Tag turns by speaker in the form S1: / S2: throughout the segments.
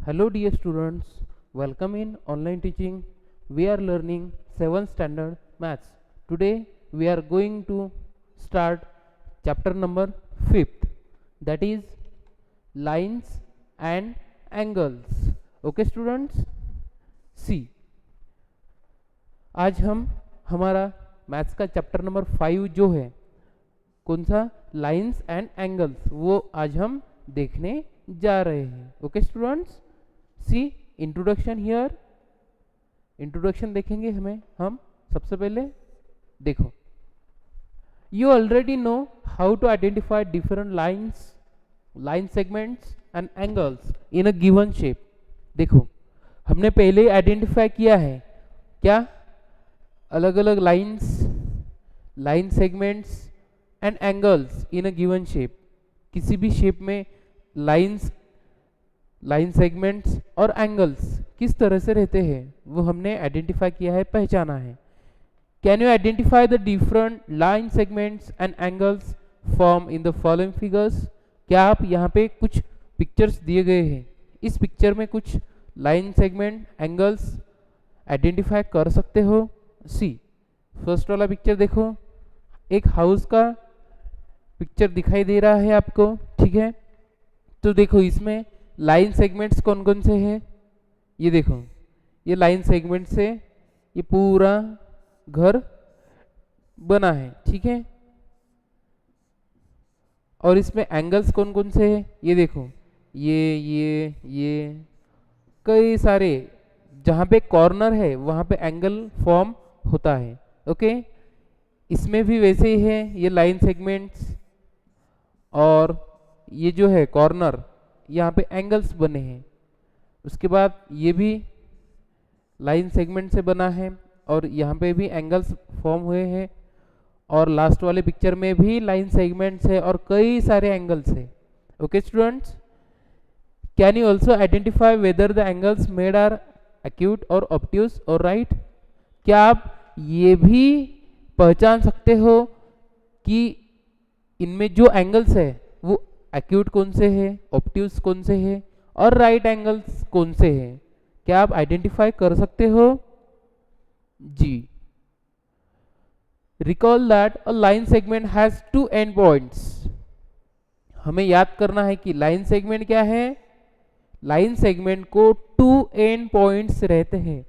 S1: Hello dear students, welcome in online teaching. We are learning 7th standard maths. Today we are going to start chapter number 5th, that is lines and angles. Okay students, see आज हम हमारा maths का chapter number 5 जो है कौन सा lines and angles वो आज हम देखने जा रहे हैं. Okay students, see introduction here. Introduction देखेंगे हम सबसे पहले देखो, you already know how to identify different lines, line segments and angles in a given shape. देखो हमने पहले आइडेंटिफाई किया है क्या, अलग अलग lines, line segments and angles in a given shape. किसी भी शेप में लाइंस, लाइन सेगमेंट्स और एंगल्स किस तरह से रहते हैं वो हमने आइडेंटिफाई किया है, पहचाना है. Can you identify the different line segments and angles form in the following figures. क्या आप यहाँ पे कुछ पिक्चर्स दिए गए हैं, इस पिक्चर में कुछ लाइन सेगमेंट एंगल्स आइडेंटिफाई कर सकते हो. सी फर्स्ट वाला पिक्चर देखो, एक हाउस का पिक्चर दिखाई दे रहा है आपको, ठीक है. तो देखो इसमें लाइन सेगमेंट्स कौन कौन से हैं, ये देखो, ये लाइन सेगमेंट से ये पूरा घर बना है, ठीक है. और इसमें एंगल्स कौन कौन से हैं, ये देखो, ये कई सारे, जहाँ पे कॉर्नर है वहाँ पे एंगल फॉर्म होता है. ओके, इसमें भी वैसे ही है, ये लाइन सेगमेंट्स और ये जो है कॉर्नर, यहाँ पे एंगल्स बने हैं. उसके बाद ये भी लाइन सेगमेंट से बना है और यहाँ पे भी एंगल्स फॉर्म हुए हैं. और लास्ट वाले पिक्चर में भी लाइन सेगमेंट्स है और कई सारे एंगल्स है. Okay students, can you also identify whether the angles made are acute और ऑब्ट्यूज और राइट. क्या आप ये भी पहचान सकते हो कि इनमें जो एंगल्स है वो एक्यूट कौन से है, ऑब्ट्यूज कौन से है और राइट एंगल्स कौन से हैं. क्या आप आइडेंटिफाई कर सकते हो जी. Recall that a line segment has two end points. हमें याद करना है कि लाइन सेगमेंट क्या है, लाइन सेगमेंट को टू एंड पॉइंट्स रहते हैं.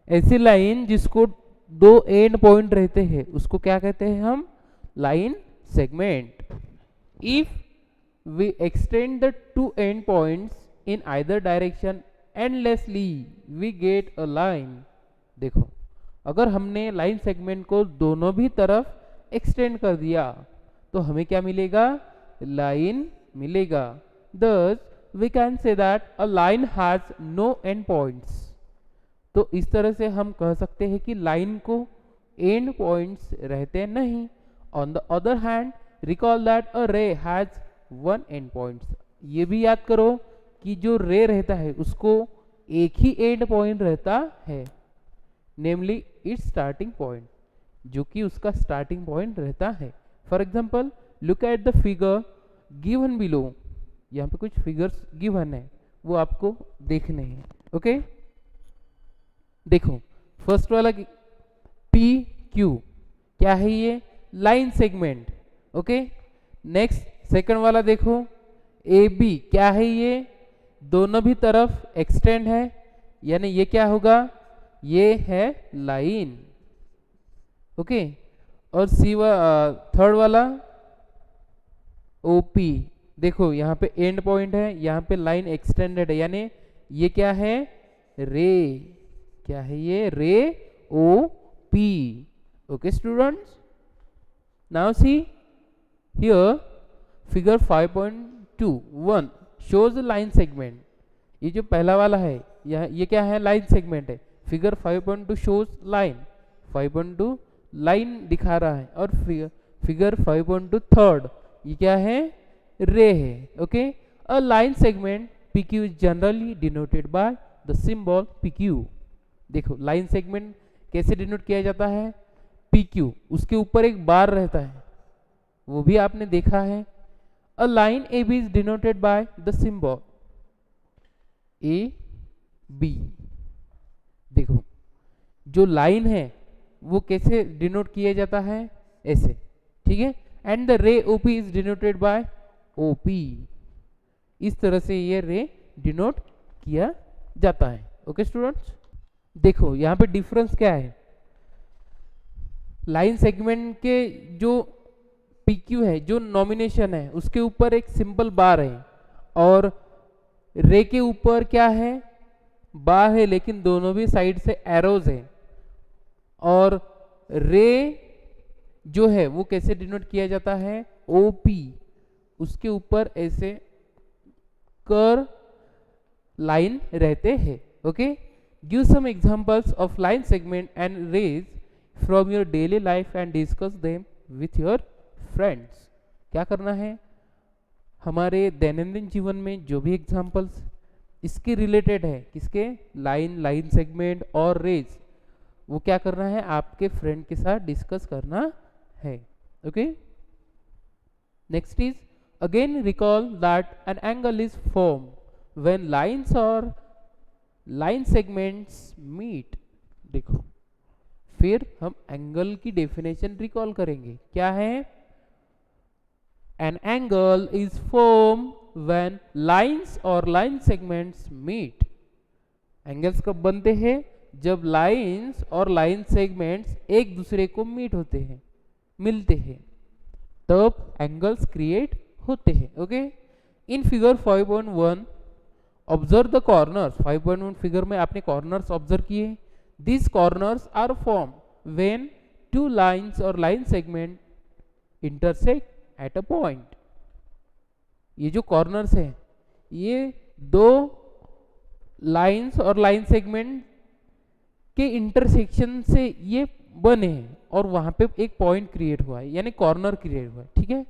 S1: ऐसी लाइन जिसको दो एंड पॉइंट रहते हैं उसको क्या कहते हैं हम, line segment. If we extend the two end points in either direction endlessly we get a line. देखो अगर हमने लाइन सेगमेंट को दोनों भी तरफ एक्सटेंड कर दिया तो हमें क्या मिलेगा, लाइन मिलेगा. thus we can say that a line has no end points. तो इस तरह से हम कह सकते हैं कि लाइन को एंड पॉइंट्स रहते नहीं. On the other hand recall that अ रे हैज वन एंड पॉइंट्स. ये भी याद करो कि जो रे रहता है उसको एक ही एंड पॉइंट रहता है, नेमली इट्स स्टार्टिंग पॉइंट, जो कि उसका स्टार्टिंग पॉइंट रहता है. For example look at the figure given below. यहाँ पे कुछ फिगर्स गिवन है वो आपको देखने हैं. ओके देखो फर्स्ट वाला पी क्यू क्या है, ये line segment. Okay next second वाला देखो ए बी क्या है, ये दोनों भी तरफ एक्सटेंड है, यानी ये क्या होगा, ये है लाइन. ओके और सी थर्ड वाला ओ पी, देखो यहाँ पे एंड पॉइंट है, यहाँ पे लाइन एक्सटेंडेड है, यानी ये क्या है, रे. क्या है ये, ray O P. Okay students, now see here figure 5.21 shows the line segment. ये जो पहला वाला है ये क्या है, लाइन सेगमेंट है. फिगर 5.2 shows लाइन, 5.2 लाइन दिखा रहा है और फिगर 5.2 थर्ड ये क्या है, रे है. Okay a line segment PQ is generally denoted by the symbol PQ. देखो लाइन सेगमेंट कैसे डिनोट किया जाता है, PQ, उसके ऊपर एक बार रहता है, वो भी आपने देखा है. A line AB is denoted by the symbol A B. देखो जो लाइन है वो कैसे डिनोट किया जाता है, ऐसे, ठीक है। एंड द रे OP is denoted by OP, इस तरह से ये रे डिनोट किया जाता है। ओके स्टूडेंट्स, देखो यहाँ पे डिफरेंस क्या है, लाइन सेगमेंट के जो PQ है, जो नॉमिनेशन है, उसके ऊपर एक सिंपल बार है, और रे के ऊपर क्या है, बार है, लेकिन दोनों भी साइड से एरोज है। और रे जो है वो कैसे डिनोट किया जाता है, OP, उसके ऊपर ऐसे कर लाइन रहते हैं। Okay, give some examples of line segment and rays from your daily life and discuss them with your friends. क्या करना है, हमारे दैनंदिन जीवन में जो भी एग्जांपल्स इसके रिलेटेड है, किसके, लाइन सेगमेंट और रेज, वो क्या करना है, आपके फ्रेंड के साथ डिस्कस करना है। Okay, next is again recall that an angle is form when lines or line segments meet. देखो फिर हम एंगल की डेफिनेशन रिकॉल करेंगे, क्या है, an angle is form when lines or line segments meet. Angles कब बनते हैं, जब लाइंस और लाइन सेगमेंट्स एक दूसरे को मीट होते हैं, मिलते हैं, तब एंगल्स क्रिएट होते हैं। Okay, in figure 5.1 observe the corners. 5.1 figure में आपने कॉर्नर्स ऑब्जर्व किए। This corners are form when two lines or line segment intersect at a point. ये जो कॉर्नर्स हैं, ये दो लाइंस और लाइन सेगमेंट के इंटरसेक्शन से ये बने हैं, और वहां पे एक पॉइंट क्रिएट हुआ है, यानी कॉर्नर क्रिएट हुआ है, ठीक है।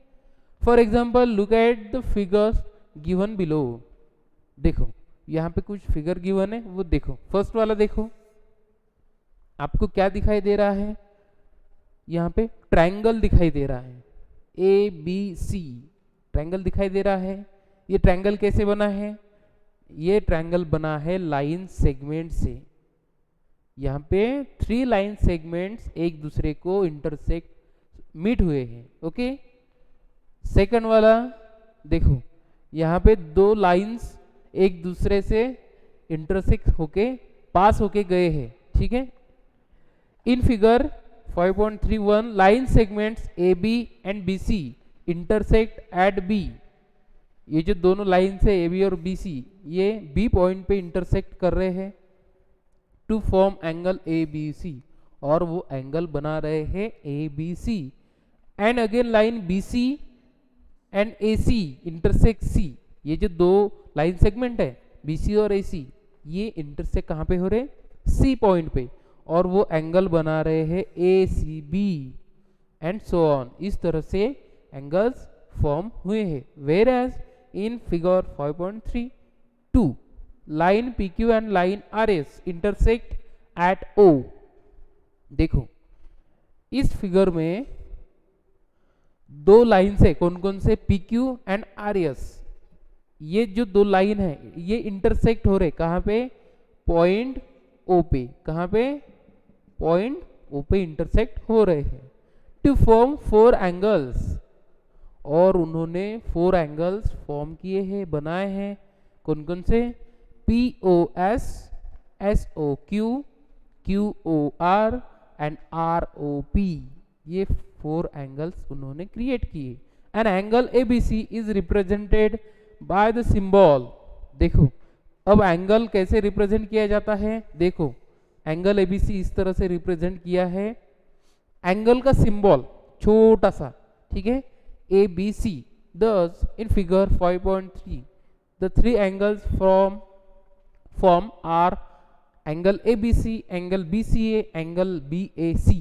S1: For example look at the figures given below. देखो यहाँ पे कुछ फिगर गिवन है, वो देखो, फर्स्ट वाला देखो, आपको क्या दिखाई दे रहा है, यहाँ पे ट्रायंगल दिखाई दे रहा है, ABC ट्रायंगल दिखाई दे रहा है। ये ट्रायंगल कैसे बना है, ये ट्रायंगल बना है लाइन सेगमेंट से। यहाँ पे 3 लाइन सेगमेंट्स एक दूसरे को इंटरसेक्ट मीट हुए हैं। ओके, सेकंड वाला देखो, यहाँ पे 2 लाइंस एक दूसरे से इंटरसेक्ट होके पास होके गए हैं, ठीक है। In figure 5.31 line segments AB and BC intersect at B। ये जो दोनों लाइन है AB और BC, ये B पॉइंट पे इंटरसेक्ट कर रहे हैं टू फॉर्म एंगल ABC, और वो एंगल बना रहे हैं ABC। And again line BC and AC intersect C। ये जो दो लाइन सेगमेंट है BC और AC, ये इंटरसेक्ट कहाँ पे हो रहे, C पॉइंट पे, और वो एंगल बना रहे हैं ACB एंड सो ऑन। इस तरह से एंगल्स फॉर्म हुए हैं। Where as in figure 5.32 line PQ and line RS intersect at O। देखो इस फिगर में 2 लाइन है, कौन कौन से, PQ एंड RS। ये जो 2 लाइन है ये इंटरसेक्ट हो रहे कहाँ पे, पॉइंट O पे। कहाँ पे, पॉइंट O पे इंटरसेक्ट हो रहे हैं टू फॉर्म 4 एंगल्स। और उन्होंने 4 एंगल्स फॉर्म किए हैं, बनाए हैं, कौन कौन से, POS, SOQ, QOR and ROP। ये 4 एंगल्स उन्होंने क्रिएट किए। N angle ABC is represented by the symbol. देखो अब एंगल कैसे रिप्रेजेंट किया जाता है, देखो एंगल ABC इस तरह से रिप्रेजेंट किया है, एंगल का सिंबल छोटा सा, ठीक है, ABC। Thus in figure 5.3 the 3 angles form are angle ABC, angle BCA, angle BAC,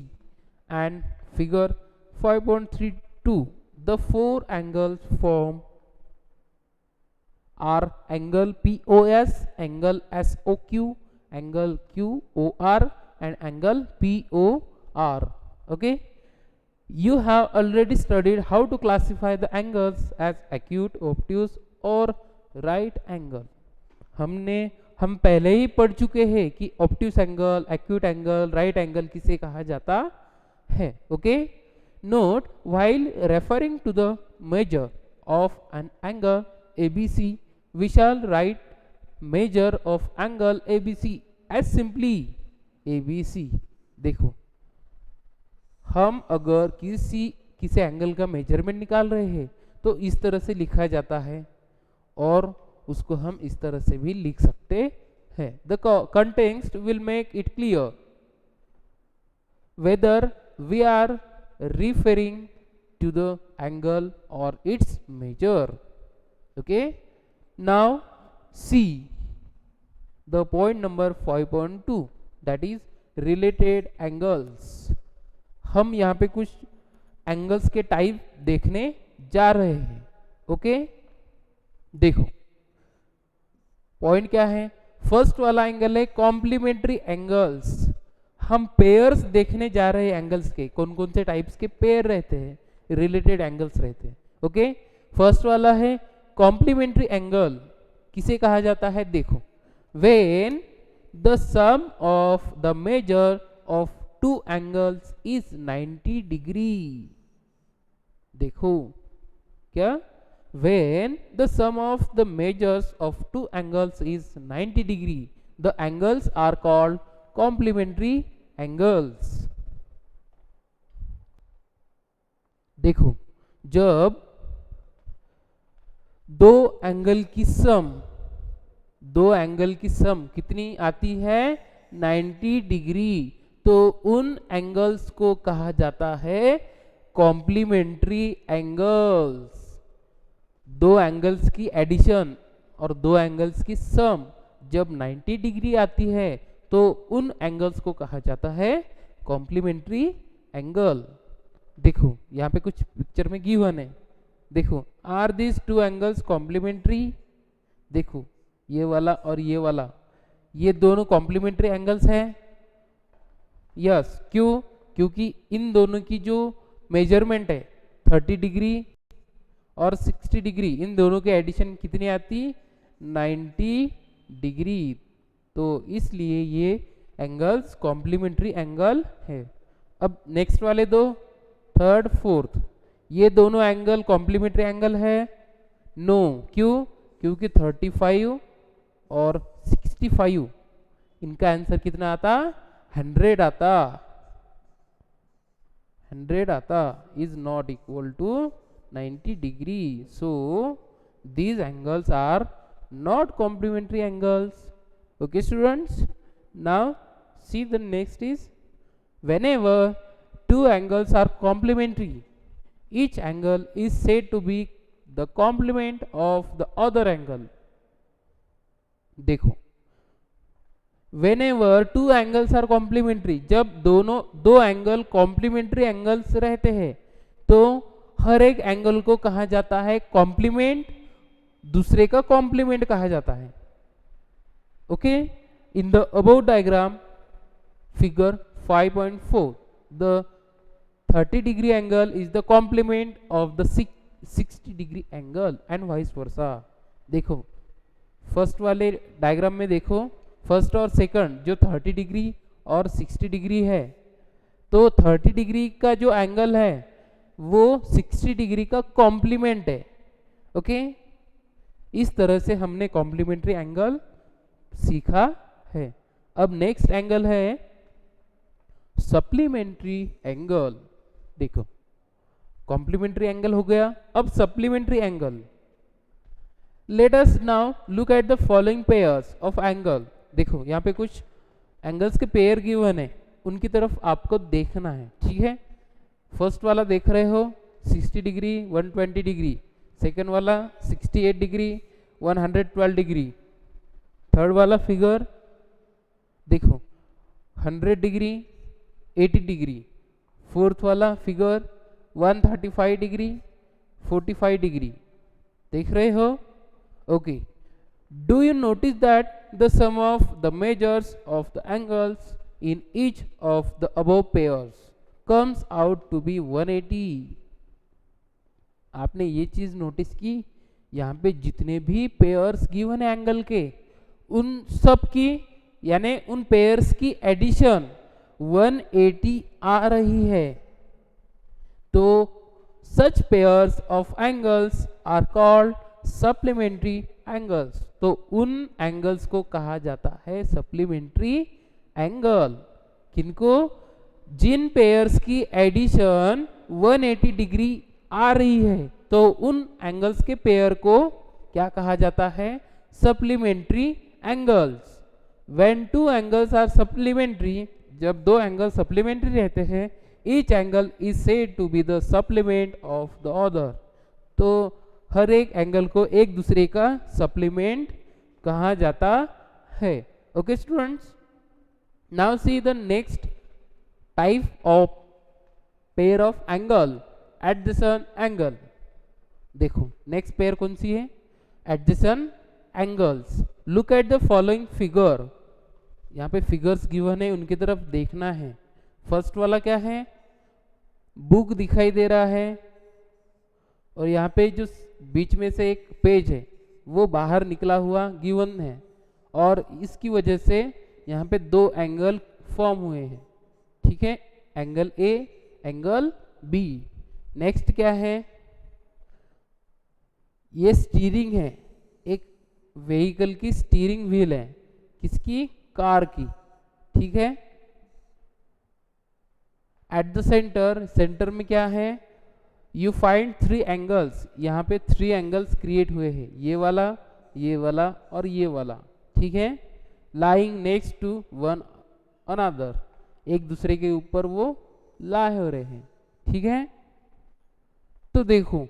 S1: and figure 5.32 the 4 angles form are angle POS, angle SOQ, angle QOR and angle POR. Okay, you have already studied how to classify the angles as acute, obtuse और right angle। हमने हम पहले ही पढ़ चुके हैं कि obtuse angle, acute angle, right angle किसे कहा जाता है. Okay, note while referring to the measure of an angle ABC we shall write measure of angle ABC as simply ABC. देखो, हम अगर किसी एंगल का मेजरमेंट निकाल रहे हैं तो इस तरह से लिखा जाता है और उसको हम इस तरह से भी लिख सकते हैं. The context will make it clear whether we are referring to the angle or its measure. Okay, now see the point number 5.2, that is related angles. हम यहाँ पे कुछ एंगल्स के टाइप देखने जा रहे हैं. ओके, देखो पॉइंट क्या है. फर्स्ट वाला एंगल है कॉम्प्लीमेंट्री एंगल्स. हम पेयर्स देखने जा रहे हैं एंगल्स के, कौन कौन से टाइप्स के पेयर रहते हैं, रिलेटेड एंगल्स रहते हैं. ओके, फर्स्ट वाला है कॉम्प्लीमेंट्री एंगल. किसे कहा जाता है, देखो, when the sum of the measure of two angles is 90 degree. देखो क्या, when the sum of the measures of two angles is 90 degree, the angles are called complementary angles. देखो, जब दो एंगल की सम कितनी आती है, 90 डिग्री, तो उन एंगल्स को कहा जाता है कॉम्प्लीमेंट्री एंगल्स. दो एंगल्स की एडिशन और दो एंगल्स की सम जब 90 डिग्री आती है तो उन एंगल्स को कहा जाता है कॉम्प्लीमेंट्री एंगल. देखो यहाँ पे कुछ पिक्चर में गिवन है. देखो, are this two angles complementary. देखो ये वाला और ये वाला, ये दोनों कॉम्प्लीमेंट्री एंगल्स हैं. यस, क्यों? क्योंकि इन दोनों की जो मेजरमेंट है 30 डिग्री और 60 डिग्री, इन दोनों के एडिशन कितनी आती, 90 डिग्री. तो इसलिए ये एंगल्स कॉम्प्लीमेंट्री एंगल है. अब नेक्स्ट वाले दो, थर्ड फोर्थ, ये दोनों एंगल कॉम्प्लीमेंट्री एंगल है? नो. क्यों? क्योंकि 35 और 65, इनका आंसर कितना आता, 100 आता. 100 आता is not equal to 90 degree. So these angles are not complementary angles. Okay students, now see the next is, whenever two angles are complementary, each angle is said to be the complement of the other angle. देखो, whenever two angles are complementary, जब दो angle complementary angles रहते हैं तो हर एक angle को कहा जाता है कॉम्प्लीमेंट, दूसरे का कॉम्प्लीमेंट कहा जाता है. Okay, in the above diagram figure 5.4, the 30 degree angle is the complement of the 60 degree angle and vice versa. देखो फर्स्ट वाले डायग्राम में देखो, फर्स्ट और सेकंड जो 30 डिग्री और 60 डिग्री है, तो 30 डिग्री का जो एंगल है वो 60 डिग्री का कॉम्प्लीमेंट है. ओके, इस तरह से हमने कॉम्प्लीमेंट्री एंगल सीखा है. अब नेक्स्ट एंगल है सप्लीमेंट्री एंगल. देखो, कॉम्प्लीमेंट्री एंगल हो गया, अब supplementary angle. Let us now look at the following pairs of angle. देखो यहाँ पे कुछ एंगल्स के पेयर गिवन है, उनकी तरफ आपको देखना है. ठीक है, फर्स्ट वाला देख रहे हो 60 डिग्री 120 डिग्री, सेकेंड वाला 68 डिग्री 112 डिग्री, थर्ड वाला फिगर देखो 100 डिग्री 80 डिग्री, फोर्थ वाला फिगर 135 डिग्री 45 डिग्री. देख रहे हो? Okay, do you notice that the sum of the measures of the angles in each of the above pairs comes out to be 180. आपने ये चीज notice की, यहाँ पे जितने भी पेयर्स गिवन है एंगल के, उन सब की यानी उन पेयर्स की एडिशन 180 आ रही है, तो such pairs of angles are called supplementary angles. तो उन एंगल्स को कहा जाता है सप्लीमेंट्री एंगल। किनको? जिन पेयर्स की एडिशन 180 डिग्री आ रही है, तो उन एंगल्स के पेयर को क्या कहा जाता है? Supplementary angles. When two angles are supplementary, जब दो एंगल सप्लीमेंट्री रहते हैं, each angle is said to be the supplement of the other. तो हर एक एंगल को एक दूसरे का सप्लीमेंट कहा जाता है। Okay students, now see the next type of pair of angle, adjacent angle. देखो नेक्स्ट पेयर कौन सी है? Adjacent angles. Look at the following figure. यहाँ पे फिगर्स गिवन है, उनकी तरफ देखना है। फर्स्ट वाला क्या है? बुक दिखाई दे रहा है, और यहाँ पे जो बीच में से एक पेज है वो बाहर निकला हुआ गिवन है, और इसकी वजह से यहाँ पे दो एंगल फॉर्म हुए हैं। ठीक है, angle A, angle B. Next क्या है? ये स्टीयरिंग है, एक व्हीकल की स्टीयरिंग व्हील है। किसकी? कार की। ठीक है, एट द सेंटर, सेंटर में क्या है? You find 3 angles. यहाँ पे 3 एंगल्स क्रिएट हुए हैं, ये वाला, ये वाला और ये वाला। ठीक है, lying next to one another, एक दूसरे के ऊपर वो लाए हो रहे हैं। ठीक है, तो देखो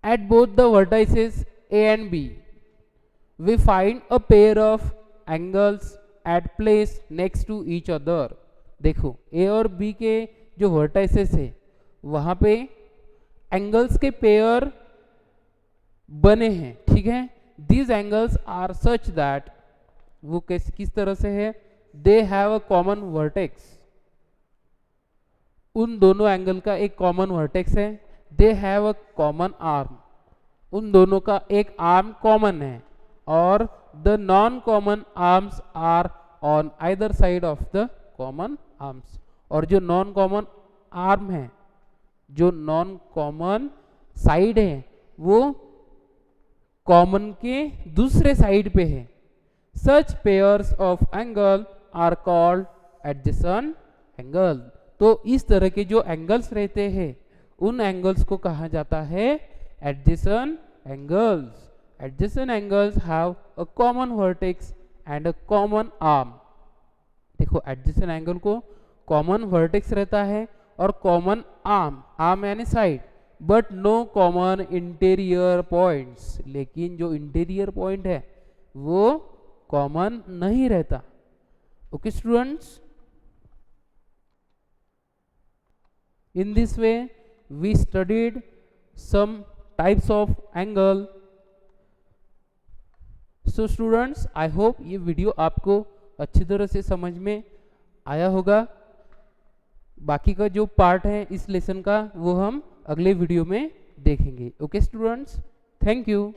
S1: at both the vertices A and B we find a pair of angles at place next to each other। देखो ए और बी के जो वर्टाइसेस है वहां पे एंगल्स के पेयर बने हैं। ठीक है, these angles are such that, वो किस तरह से है? they have a common vertex। उन दोनों एंगल का एक कॉमन वर्टेक्स है। they have a common arm, उन दोनों का एक आर्म कॉमन है। और the non common arms are on either side of the common arms. और जो नॉन कॉमन आर्म है, जो नॉन कॉमन साइड है, वो कॉमन के दूसरे साइड पे है। Such pairs of angle are called adjacent angle. तो इस तरह के जो एंगल्स रहते हैं उन एंगल्स को कहा जाता है adjacent angles. Adjacent angles have a common vertex and a common arm। देखो adjacent angle को common vertex रहता है और common arm, arm यानी side, but no common interior points। लेकिन जो interior point है वो common नहीं रहता। Okay students, in this way we studied some types of angle। So students, I hope ये वीडियो आपको अच्छी तरह से समझ में आया होगा। बाकी का जो पार्ट है इस लेसन का वो हम अगले वीडियो में देखेंगे। Okay students, thank you.